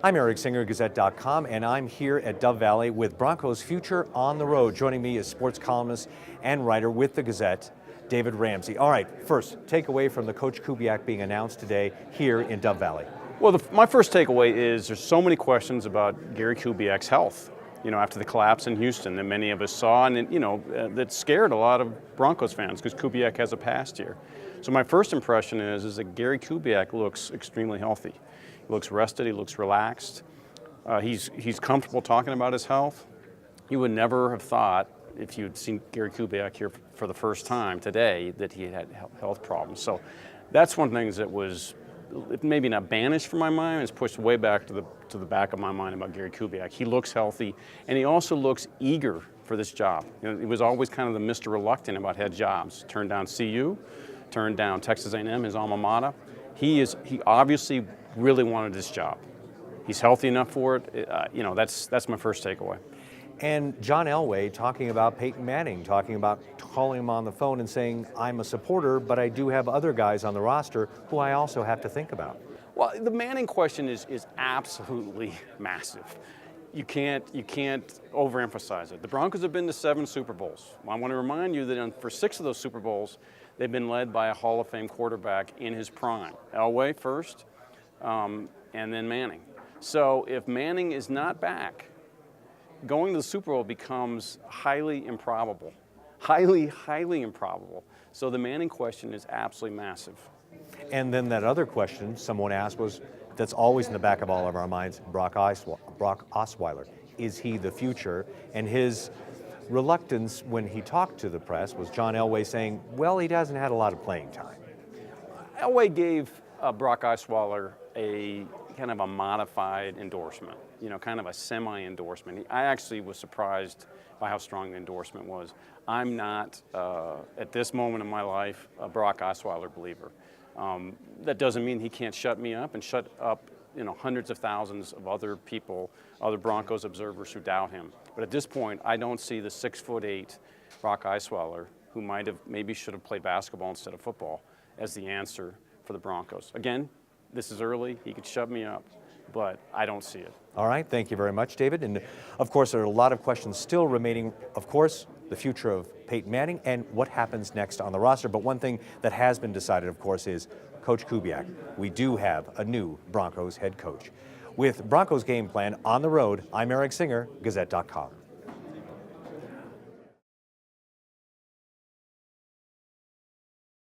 I'm Eric Singer, Gazette.com, and I'm here at Dove Valley with Broncos Future on the Road. Joining me is sports columnist and writer with the Gazette, David Ramsey. All right, first, takeaway from the Coach Kubiak being announced today here in Dove Valley. Well, my first takeaway is there's so many questions about Gary Kubiak's health. You know, after the collapse in Houston that many of us saw, and that scared a lot of Broncos fans because Kubiak has a past here. So my first impression is that Gary Kubiak looks extremely healthy. He looks rested. He looks relaxed. He's comfortable talking about his health. You would never have thought, if you'd seen Gary Kubiak here for the first time today, that he had health problems. So that's one thing that was maybe not banished from my mind. It's pushed way back to the back of my mind about Gary Kubiak. He looks healthy, and he also looks eager for this job. You know, he was always kind of the Mr. Reluctant about head jobs. Turned down CU, turned down Texas A&M, his alma mater. He obviously really wanted this job. He's healthy enough for it. That's my first takeaway. And John Elway talking about Peyton Manning, talking about calling him on the phone and saying, I'm a supporter, but I do have other guys on the roster who I also have to think about. Well, the Manning question is absolutely massive. You can't overemphasize it. The Broncos have been to 7 Super Bowls. I want to remind you that for 6 of those Super Bowls, they've been led by a Hall of Fame quarterback in his prime. Elway first, and then Manning. So if Manning is not back, going to the Super Bowl becomes highly improbable. Highly improbable. So the Manning question is absolutely massive. And then that other question someone asked was, that's always in the back of all of our minds, Brock Osweiler. Is he the future? And his reluctance when he talked to the press was John Elway saying, well, he hasn't had a lot of playing time. Elway gave Brock Osweiler a kind of a modified endorsement, kind of a semi-endorsement. I actually was surprised by how strong the endorsement was. I'm not, at this moment in my life, a Brock Osweiler believer. That doesn't mean he can't shut me up and shut up hundreds of thousands of other people, other Broncos observers who doubt him. But at this point, I don't see the 6'8" Brock Osweiler, who maybe should have played basketball instead of football, as the answer for the Broncos. Again, this is early. He could shut me up, but I don't see it. All right. Thank you very much, David. And of course, there are a lot of questions still remaining. Of course, the future of Peyton Manning and what happens next on the roster. But one thing that has been decided, of course, is Coach Kubiak. We do have a new Broncos head coach. With Broncos Game Plan on the road, I'm Eric Singer, Gazette.com.